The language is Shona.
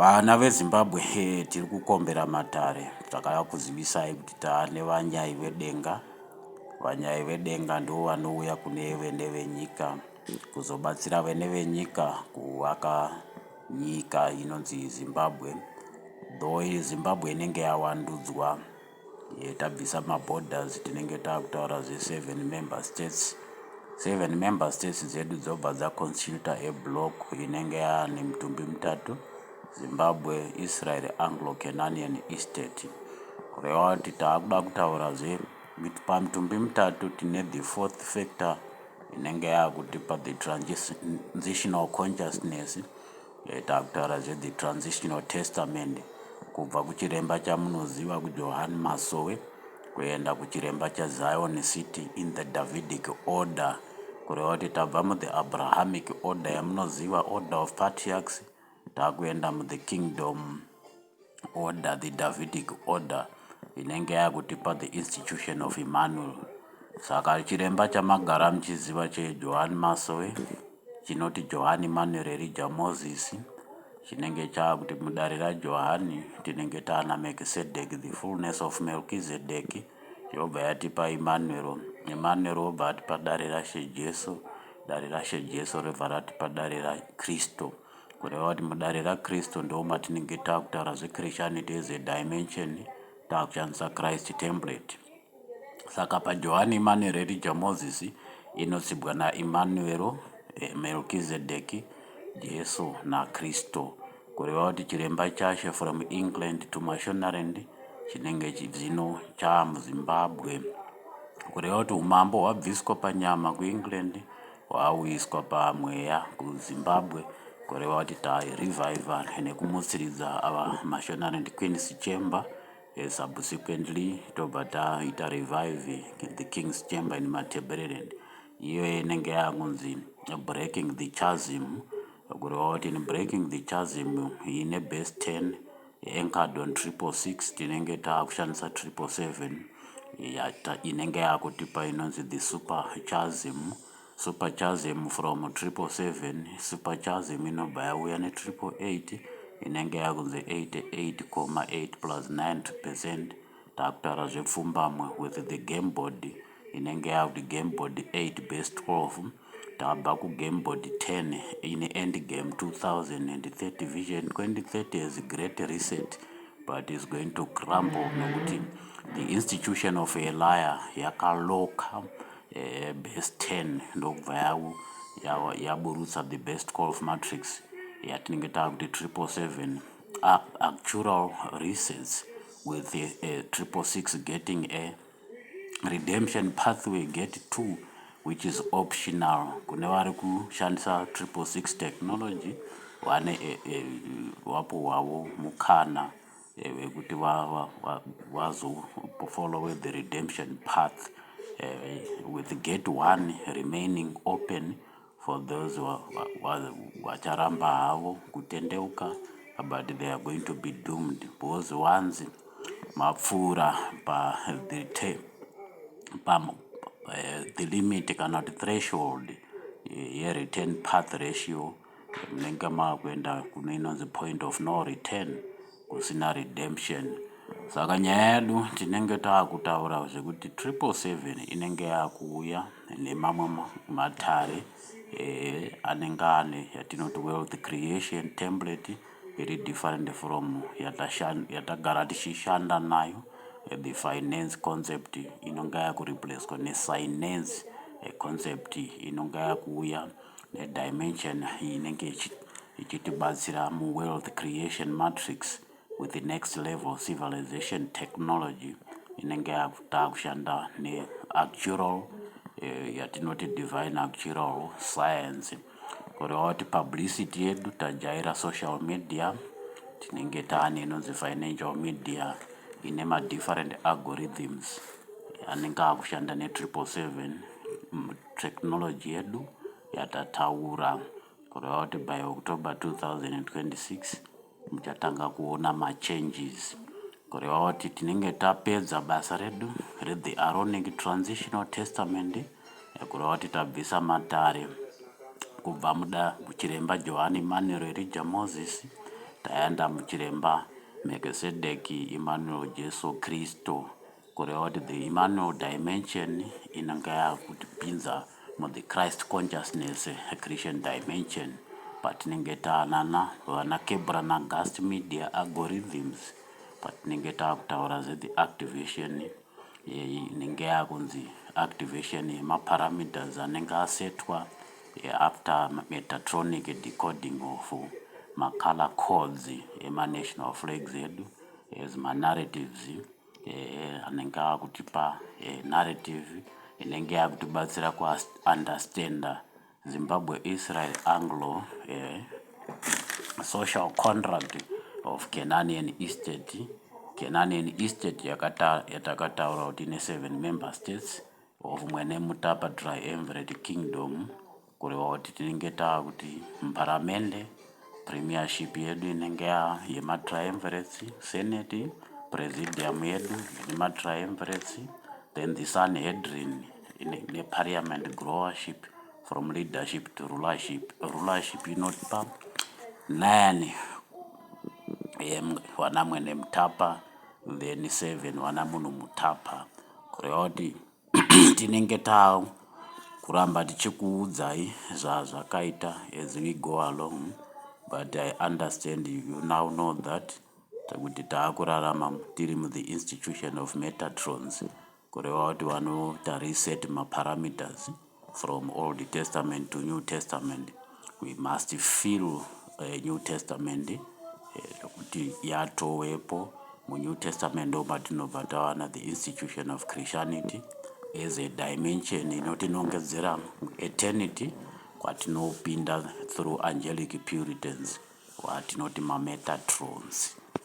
Vana veZimbabwe tiri kukombera matare. Takauya kuzivisai kuti taane vanyai vedenga. Vanyai vedenga ndivo vanouya kune vene venyika kuzobatsira vene venyika kuvaka nyika inonzi Zimbabwe. Though Zimbabwe inenge yavandudzwa tabvisa maborders, tinenge takutaura ze7 member states. 7 member states dzedu dzobva dzaconstituta block inenge yaane mitumbi mitatu: Zimbabwe, Israel, Anglo-Canadian Estate. Kureva kuti taakuda kutaurazve pamitumbi mitatu tine the fourth factor inenge yakutipa the transitional consciousness. Takutaurazve the transitional testament kubva kuchiremba chamunoziva kuJohani Masowe kuenda kuchiremba chaZion City in the Davidic order. Kureva kuti tabva muthe Abrahamic order yamunoziva, order of patriarchs, takuenda muthe kingdom order, the Davidic order inenge yakutipa the institution of Emmanuel. Saka chiremba chamagara muchiziva cheJohani Masowe chinoti Johani Emmanuel Elijah Moses, chinenge chakuti mudare raJohani tinenge taana Melchizedek, the fullness of Melchizedek, yobva yatipa Emmanuel. Emmanuel obva atipa dare raShe Jesu, dare raShe Jesu robva ratipa dare raKristu. Kureva kuti mudare raKristu ndo matinenge takutaura zveChristianity as a dimension, takushandisa Christ template. Saka paJohani Emmanuel Elijah Moses inotsibwa naEmmanuel, Melchizedek, Jesu naKristu. Kureva kuti chiremba chaShe from England to Mashonaland chinenge zvino chamuZimbabwe. Kureva kuti umambo hwabviswa panyama kuEngland hwauyiswa pamweya kuZimbabwe. Kureva kuti tareviva nekumutsiridza ava Mashonaland Queen's Chamber. Subsequently tobva taita revive the King's Chamber in Matabeleland, iyo inenge yakunzi breaking the chasm. Kureva kuti in breaking the chasm ine base 10 anchored on 666, tinenge takushandisa 777 inenge yakutipa inonzi the super chasm. Super chasm from 777, super chasm inobva yauya ne888 inenge yakunzi 88.8 plus 90%. Takutaura zvepfumbamwe with the game board inenge yakuti game board 8 base 12. Tabva kugame board 10 in end game 2030 vision 2030 is a great reset, but is going to crumble nokuti the institution of a liar yakaloka base 10 ndokubva yaburutsa the best 12 matrix yatinenge takuti 777 actual resets with 666 getting a redemption pathway get 2, which is optional. Kune vari kushandisa 666 technology vane wapo wavo mukana wekuti vazofollow the redemption path with gate 1 remaining open for those vacharamba havo kutendeuka, but they are going to be doomed because once mapfuura the limit kana kuti threshold return path ratio munenge makuenda kune inonzi point of no return, kusina redemption. Saka nyaya yedu tinenge taakutaura zvekuti 777 inenge yakuuya nemamwe matare anenge ane yatinoti wealth creation template iri different from yatagara tichishanda nayo. The finance concept inonga yakureplaced nefinance concept inonga yakuuya nedimension inenge ichitibatsira muwealth creation matrix with the next level civilization technology inenge yakushanda neactual yatinoti divine actual science. Kureva kuti publicity yedu tajaira social media, tinenge taane inonzi financial media ine different algorithms anenge akushanda ne777 technology yedu yatataura. Kureva kuti by October 2026 muchatanga kuona machanges. Kureva kuti tinenge tapedza basa redu the Aaronic transitional testament. Kureva kuti tabvisa matare kubva muda kuchiremba Johani Emmanuel Elijah Moses taenda muchiremba Melchizedek Emmanuel Jesu Kristo kureva kuti the Emmanuel dimension inenge yakutipinza the Christ consciousness Christian dimension patinenge taanana vana Kebra na Gast Media algorithms patinenge taakutaura the activation inenge yakunzi activation yemaparameters anenge asetwa after Metatronic decoding of color codes ema-national flags edu as ma-narratives anenge akutipa narrative inenge yakutibatsira ku-understand Zimbabwe Israel Anglo social contract of Canadian estate. Canadian estate yatakataura kuti ine 7 member states of mwene Mutapa Triumvirate Kingdom kureva kuti tinenge taakuti mparamende premiership yedu inenge yema-triumvirates, senate presidium yedu yema-triumvirates, then the Sanhedrin in parliament growership from leadership to rulership. Rulership inotipa 9 wana mwene Mutapa, then 7 wana munhu Mutapa kureva kuti tinenge taa kuramba tichikuudzai zvakaita as we go along, but I understand you now know that kuti taakurarama tiri the institution of Metatrons kureva kuti vanota reset maparameters from Old Testament to New Testament. We must feel New Testament kuti yatowepo mu-New Testament ndomatinobva tawana the institution of Christianity as a dimension inotinongedzera eternity kwatinopinda through angelic puritans watinoti ma-Metatrons.